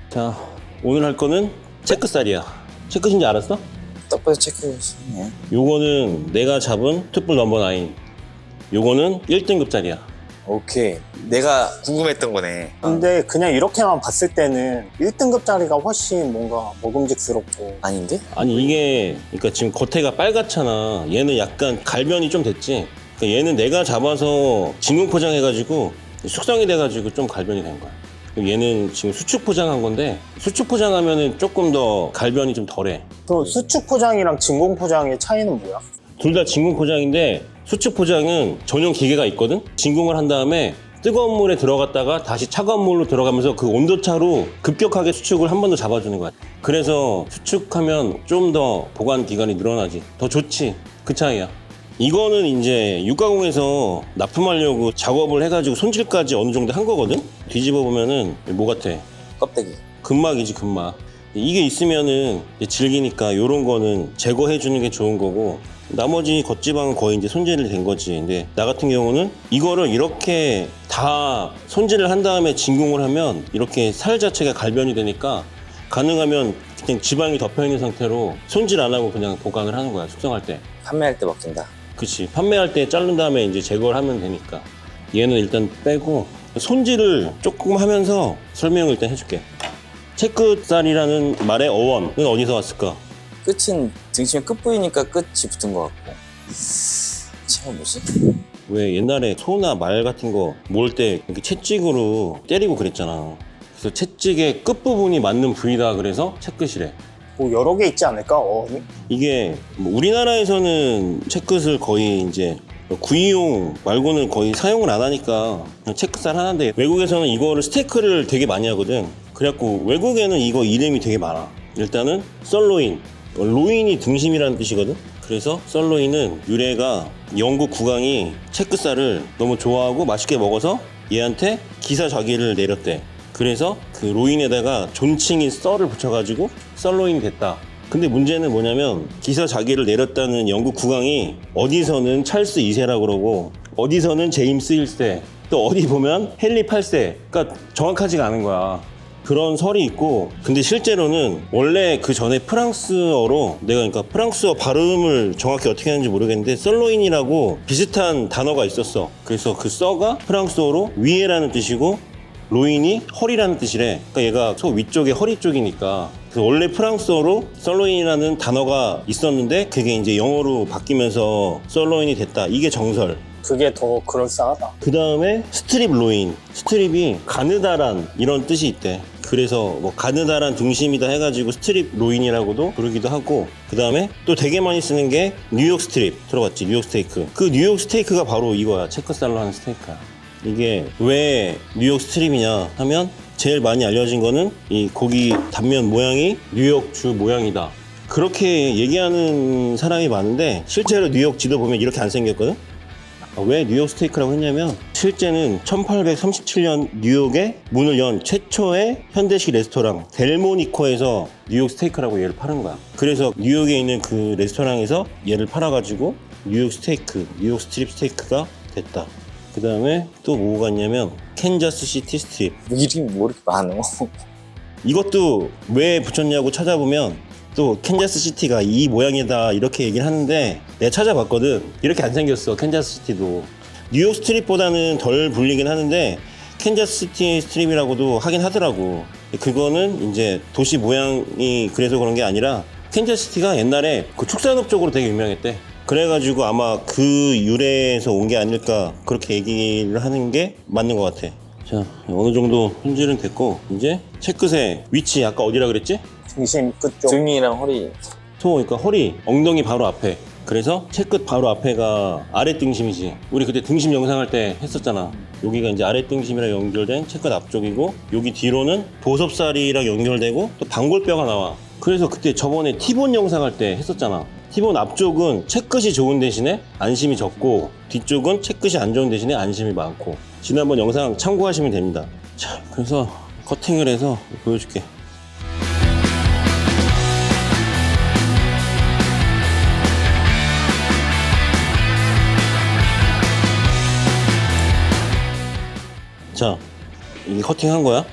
자, 오늘 할 거는 체크살이야. 체크신지 알았어? 딱 봐도 체크했네. 요거는 내가 잡은 투뿔 넘버 9. 요거는 1등급짜리야. 오케이. 내가 궁금했던 거네. 근데 그냥 이렇게만 봤을 때는 1등급짜리가 훨씬 뭔가 먹음직스럽고. 아닌데? 아니 이게 그러니까 지금 겉에가 빨갛잖아. 얘는 약간 갈변이 좀 됐지. 그러니까 얘는 내가 잡아서 진공 포장해가지고 숙성이 돼가지고 좀 갈변이 된 거야. 얘는 지금 수축 포장한 건데 수축 포장하면은 조금 더 갈변이 좀 덜해. 그 수축 포장이랑 진공 포장의 차이는 뭐야? 둘 다 진공 포장인데 수축 포장은 전용 기계가 있거든? 진공을 한 다음에 뜨거운 물에 들어갔다가 다시 차가운 물로 들어가면서 그 온도차로 급격하게 수축을 한 번 더 잡아주는 거야. 그래서 수축하면 좀 더 보관 기간이 늘어나지. 더 좋지. 그 차이야. 이거는 이제 육가공에서 납품하려고 작업을 해가지고 손질까지 어느 정도 한 거거든? 뒤집어 보면은 뭐 같아? 껍데기. 금막이지, 금막. 이게 있으면은 이제 질기니까 요런 거는 제거해 주는 게 좋은 거고, 나머지 겉지방은 거의 이제 손질이 된 거지. 근데 나 같은 경우는 이거를 이렇게 다 손질을 한 다음에 진공을 하면 이렇게 살 자체가 갈변이 되니까 가능하면 그냥 지방이 덮여 있는 상태로 손질 안 하고 그냥 보관을 하는 거야, 숙성할 때. 판매할 때 먹힌다. 그치. 판매할 때 자른 다음에 이제 제거를 하면 되니까. 얘는 일단 빼고 손질을 조금 하면서 설명을 일단 해줄게. 체크살이라는 말의 어원은 어디서 왔을까? 끝은 등심의 끝 부위니까 끝이 붙은 것 같고. 제가 뭐지? 왜 옛날에 소나 말 같은 거 모을 때 이렇게 채찍으로 때리고 그랬잖아. 그래서 채찍의 끝부분이 맞는 부위다 그래서 채끝이래. 뭐 여러 개 있지 않을까? 어원이? 이게 뭐 우리나라에서는 채끝을 거의 이제 구이용 말고는 거의 사용을 안 하니까 그냥 채끝살 하나인데 외국에서는 이거를 스테이크를 되게 많이 하거든. 그래갖고 외국에는 이거 이름이 되게 많아. 일단은 썰로인, 로인이 등심이라는 뜻이거든. 그래서 썰로인은 유래가 영국 국왕이 채끝살을 너무 좋아하고 맛있게 먹어서 얘한테 기사자기를 내렸대. 그래서 그 로인에다가 존칭인 썰을 붙여가지고 썰로인이 됐다. 근데 문제는 뭐냐면 기사자기를 내렸다는 영국 국왕이 어디서는 찰스 2세라고 그러고 어디서는 제임스 1세 또 어디 보면 헨리 8세. 그러니까 정확하지가 않은 거야. 그런 설이 있고, 근데 실제로는 원래 그 전에 프랑스어로 내가 그러니까 프랑스어 발음을 정확히 어떻게 하는지 모르겠는데 썰로인이라고 비슷한 단어가 있었어. 그래서 그 썰가 프랑스어로 위에라는 뜻이고 로인이 허리라는 뜻이래. 그러니까 얘가 소 위쪽에 허리 쪽이니까. 그래서 원래 프랑스어로 썰로인이라는 단어가 있었는데 그게 이제 영어로 바뀌면서 썰로인이 됐다. 이게 정설. 그게 더 그럴싸하다. 그 다음에 스트립 로인. 스트립이 가느다란 이런 뜻이 있대. 그래서 뭐 가느다란 등심이다 해가지고 스트립 로인이라고도 부르기도 하고, 그 다음에 또 되게 많이 쓰는 게 뉴욕 스트립. 들어봤지? 뉴욕 스테이크. 그 뉴욕 스테이크가 바로 이거야. 체크살로 하는 스테이크야. 이게 왜 뉴욕 스트립이냐 하면 제일 많이 알려진 거는 이 고기 단면 모양이 뉴욕주 모양이다. 그렇게 얘기하는 사람이 많은데 실제로 뉴욕 지도 보면 이렇게 안 생겼거든? 왜 뉴욕 스테이크라고 했냐면 실제는 1837년 뉴욕에 문을 연 최초의 현대식 레스토랑 델모니코에서 뉴욕 스테이크라고 얘를 파는 거야. 그래서 뉴욕에 있는 그 레스토랑에서 얘를 팔아가지고 뉴욕 스테이크, 뉴욕 스트립 스테이크가 됐다. 그 다음에 또 뭐가 있냐면 캔자스 시티 스트립. 이름이 뭐 이렇게 많어? 이것도 왜 붙였냐고 찾아보면 또 캔자스 시티가 이 모양이다 이렇게 얘기를 하는데 내가 찾아봤거든. 이렇게 안 생겼어. 캔자스 시티도 뉴욕 스트립보다는 덜 불리긴 하는데 캔자스 시티 스트립이라고도 하긴 하더라고. 그거는 이제 도시 모양이 그래서 그런 게 아니라 캔자스 시티가 옛날에 그 축산업 쪽으로 되게 유명했대. 그래가지고 아마 그 유래에서 온 게 아닐까 그렇게 얘기를 하는 게 맞는 것 같아. 자, 어느 정도 손질은 됐고 이제 채끝의 위치 아까 어디라 그랬지? 등심 끝쪽. 등이랑 허리. 그러니까 허리, 엉덩이 바로 앞에. 그래서 채끝 바로 앞에가 아래 등심이지. 우리 그때 등심 영상할 때 했었잖아. 여기가 이제 아래 등심이랑 연결된 채끝 앞쪽이고 여기 뒤로는 보섭살이랑 연결되고 또 방골뼈가 나와. 그래서 그때 저번에 티본 영상 할 때 했었잖아. 티본 앞쪽은 채끝이 좋은 대신에 안심이 적고 뒤쪽은 채끝이 안 좋은 대신에 안심이 많고. 지난번 영상 참고하시면 됩니다. 자, 그래서 커팅을 해서 보여줄게. 자, 이게 커팅한 거야.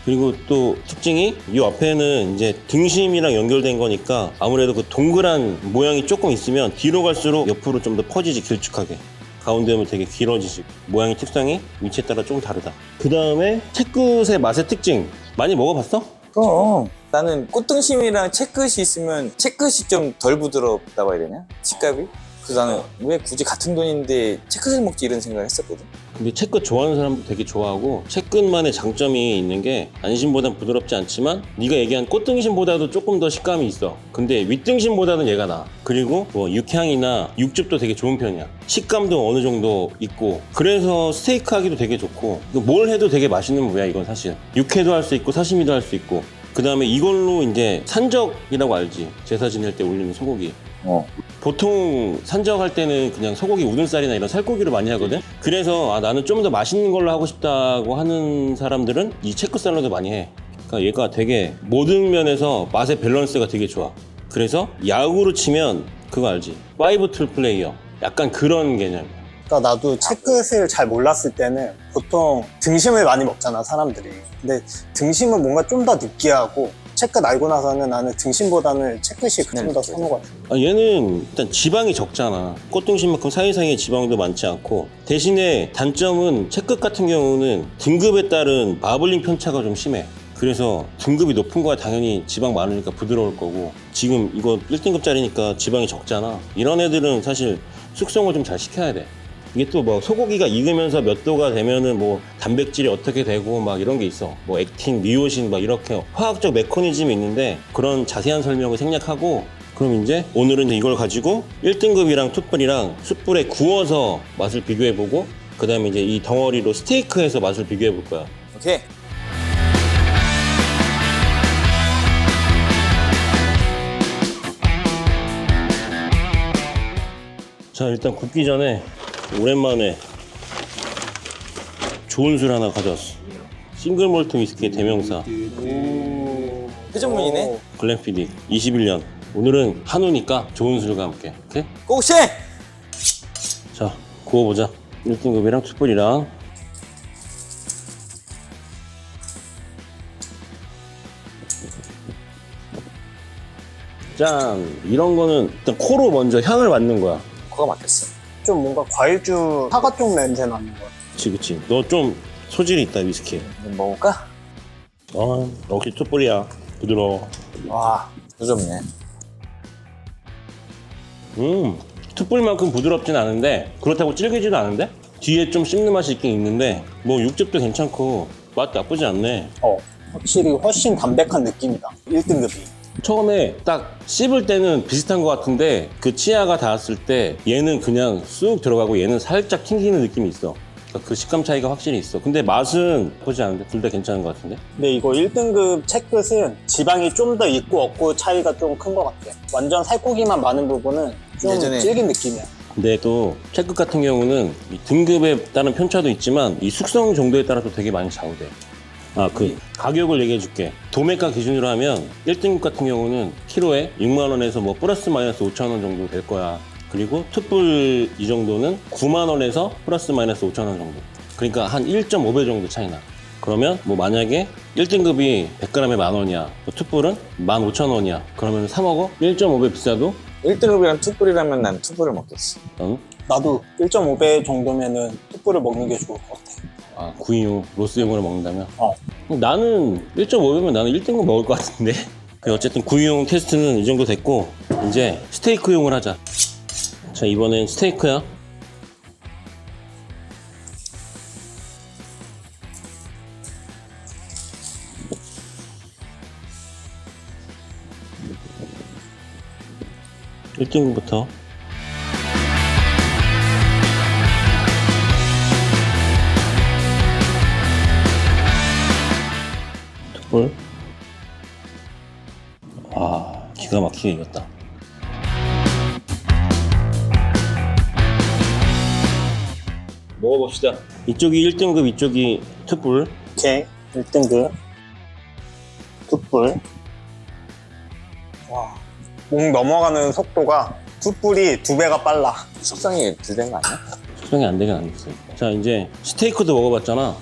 그리고 또 특징이 이 앞에는 이제 등심이랑 연결된 거니까 아무래도 그 동그란 모양이 조금 있으면 뒤로 갈수록 옆으로 좀 더 퍼지지, 길쭉하게. 가운데 오면 되게 길어지지. 모양의 특성이 위치에 따라 조금 다르다. 그 다음에 채끝의 맛의 특징. 많이 먹어봤어? 그럼 나는 꽃등심이랑 채끝이 있으면 채끝이 좀 덜 부드럽다고 해야 되냐? 식감이? 그래서 나는 왜 굳이 같은 돈인데 채끝을 먹지 이런 생각을 했었거든. 근데 채끝 좋아하는 사람도 되게 좋아하고 채끝만의 장점이 있는 게 안심보단 부드럽지 않지만 네가 얘기한 꽃등심보다도 조금 더 식감이 있어. 근데 윗등심보다는 얘가 나아. 그리고 뭐 육향이나 육즙도 되게 좋은 편이야. 식감도 어느 정도 있고 그래서 스테이크 하기도 되게 좋고 뭘 해도 되게 맛있는 무야 이건 사실. 육회도 할 수 있고 사시미도 할 수 있고 그 다음에 이걸로 이제 산적이라고 알지? 제사 지낼 때 올리는 소고기. 보통 산적할 때는 그냥 소고기 우둔살이나 이런 살코기로 많이 하거든. 그래서 나는 좀 더 맛있는 걸로 하고 싶다고 하는 사람들은 이 채끝 샐러드 많이 해. 그러니까 얘가 되게 모든 면에서 맛의 밸런스가 되게 좋아. 그래서 야구로 치면 그거 알지? 5툴 플레이어 약간 그런 개념이야. 그러니까 나도 채끝을 잘 몰랐을 때는 보통 등심을 많이 먹잖아 사람들이. 근데 등심은 뭔가 좀 더 느끼하고 채끝 알고 나서는 나는 등심보다는 채끝이 좀 더 선호가 돼. 얘는 일단 지방이 적잖아. 꽃등심만큼 사이사이에 지방도 많지 않고 대신에 단점은 채끝 같은 경우는 등급에 따른 마블링 편차가 좀 심해. 그래서 등급이 높은 거야 당연히 지방 많으니까 부드러울 거고 지금 이거 1등급짜리니까 지방이 적잖아. 이런 애들은 사실 숙성을 좀 잘 시켜야 돼. 이게 또 뭐 소고기가 익으면서 몇 도가 되면은 뭐 단백질이 어떻게 되고 막 이런 게 있어. 뭐 액틴, 미오신 막 이렇게 화학적 메커니즘이 있는데 그런 자세한 설명을 생략하고 그럼 이제 오늘은 이걸 가지고 1등급이랑 툭불이랑 숯불에 구워서 맛을 비교해보고 그 다음에 이제 이 덩어리로 스테이크해서 맛을 비교해볼 거야. 오케이. 자 일단 굽기 전에 오랜만에 좋은 술 하나 가져왔어. 싱글 몰트 위스키의 대명사 회전문이네. 글렌피딕 21년. 오늘은 한우니까 좋은 술과 함께. 오케이? 고고씨! 자 구워보자. 1등급이랑 툭불이랑 짠. 이런 거는 일단 코로 먼저 향을 맡는 거야. 코가 막혔어. 좀 뭔가 과일주 사과 쪽 냄새 나는 거 같아. 그치. 너 좀 소질이 있다 위스키에. 이거 먹을까? 역시 툭불이야. 부드러워. 와, 부드럽네. 툭불만큼 부드럽진 않은데 그렇다고 질기지도 않은데 뒤에 좀 씹는 맛이 있긴 있는데 뭐 육즙도 괜찮고 맛 나쁘지 않네. 확실히 훨씬 담백한 느낌이다 1등급이. 처음에 딱 씹을 때는 비슷한 것 같은데 그 치아가 닿았을 때 얘는 그냥 쑥 들어가고 얘는 살짝 튕기는 느낌이 있어. 그러니까 그 식감 차이가 확실히 있어. 근데 맛은 나쁘지 않은데 둘 다 괜찮은 것 같은데. 근데 이거 1등급 채끝은 지방이 좀 더 있고 없고 차이가 좀 큰 것 같아. 완전 살코기만 많은 부분은 좀 예전에 질긴 느낌이야. 근데 또 채끝 같은 경우는 이 등급에 따른 편차도 있지만 이 숙성 정도에 따라서 되게 많이 좌우돼. 그 가격을 얘기해 줄게. 도매가 기준으로 하면 1등급 같은 경우는 키로에 6만 원에서 뭐 플러스 마이너스 5천 원 정도 될 거야. 그리고 툭불 이 정도는 9만 원에서 플러스 마이너스 5천 원 정도. 그러니까 한 1.5배 정도 차이나. 그러면 뭐 만약에 1등급이 100g에 만 원이야. 툭불은 15,000원이야. 그러면 사 먹어? 1.5배 비싸도 1등급이랑 투뿔이라면 난 투뿔을 먹겠어. 나도 1.5배 정도면은 툭불을 먹는 게 좋을 것 같아. 구이용, 로스용으로 먹는다면? 나는 1.5배면 나는 1등급 먹을 것 같은데. 어쨌든 구이용 테스트는 이 정도 됐고 이제 스테이크용을 하자. 자 이번엔 스테이크야. (1등급부터) 툭불. 기가 막히게 익었다. 먹어봅시다. 이쪽이 1등급, 이쪽이 툭불. 오케이. 1등급 툭불. 와, 목 넘어가는 속도가 툭불이 2배가 빨라. 숙성이 덜 된 거 아니야? 숙성이 안 되긴 안 됐어요. 자 이제 스테이크도 먹어봤잖아.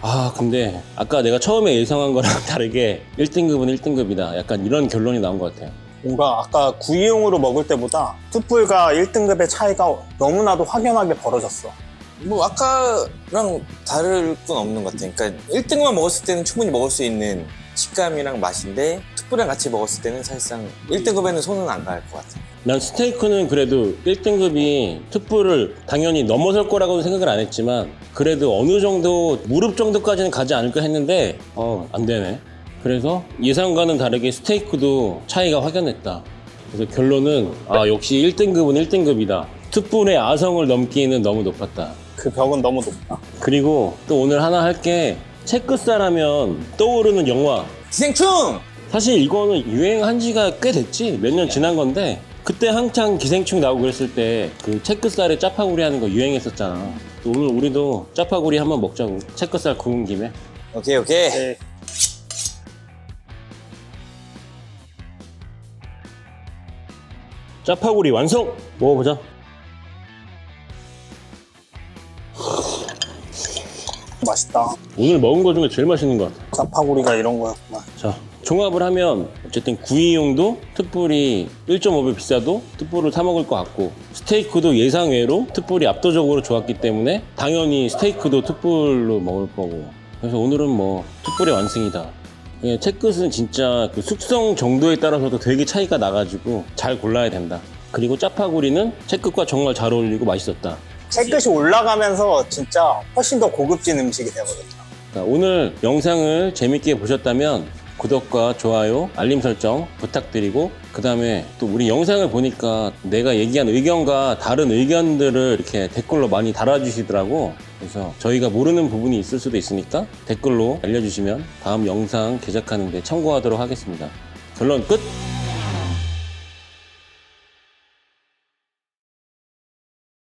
아 근데 아까 내가 처음에 예상한 거랑 다르게 1등급은 1등급이다. 약간 이런 결론이 나온 것 같아요. 뭔가 아까 구이용으로 먹을 때보다 숯불과 1등급의 차이가 너무나도 확연하게 벌어졌어. 뭐 아까랑 다를 건 없는 것 같아. 그러니까 1등만 먹었을 때는 충분히 먹을 수 있는 식감이랑 맛인데 툭불이랑 같이 먹었을 때는 사실상 1등급에는 손은 안 갈 것 같아. 난 스테이크는 그래도 1등급이 툭불을 당연히 넘어설 거라고는 생각을 안 했지만 그래도 어느 정도 무릎 정도까지는 가지 않을까 했는데 안 되네. 그래서 예상과는 다르게 스테이크도 차이가 확연했다. 그래서 결론은 역시 1등급은 1등급이다. 툭불의 아성을 넘기는 너무 높았다. 그 벽은 너무 높다. 그리고 또 오늘 하나 할 게 체크살 하면 떠오르는 영화. 기생충! 사실 이거는 유행한 지가 꽤 됐지. 몇 년 지난 건데 그때 한창 기생충 나오고 그랬을 때 그 체크살에 짜파구리 하는 거 유행했었잖아. 또 오늘 우리도 짜파구리 한번 먹자고. 체크살 구운 김에. 오케이. 네. 짜파구리 완성! 먹어보자. 맛있다. 오늘 먹은 거 중에 제일 맛있는 것 같아. 짜파구리가 이런 거였구나. 자, 종합을 하면 어쨌든 구이용도 툭불이 1.5배 비싸도 툭불을 사 먹을 것 같고 스테이크도 예상외로 툭불이 압도적으로 좋았기 때문에 당연히 스테이크도 툭불로 먹을 거고 그래서 오늘은 뭐 툭불의 완승이다. 예, 채끝은 진짜 그 숙성 정도에 따라서도 되게 차이가 나가지고 잘 골라야 된다. 그리고 짜파구리는 채끝과 정말 잘 어울리고 맛있었다. 채끝이 올라가면서 진짜 훨씬 더 고급진 음식이 되어버렸다. 자, 오늘 영상을 재밌게 보셨다면 구독과 좋아요, 알림 설정 부탁드리고 그 다음에 또 우리 영상을 보니까 내가 얘기한 의견과 다른 의견들을 이렇게 댓글로 많이 달아주시더라고. 그래서 저희가 모르는 부분이 있을 수도 있으니까 댓글로 알려주시면 다음 영상 제작하는 데 참고하도록 하겠습니다. 결론 끝!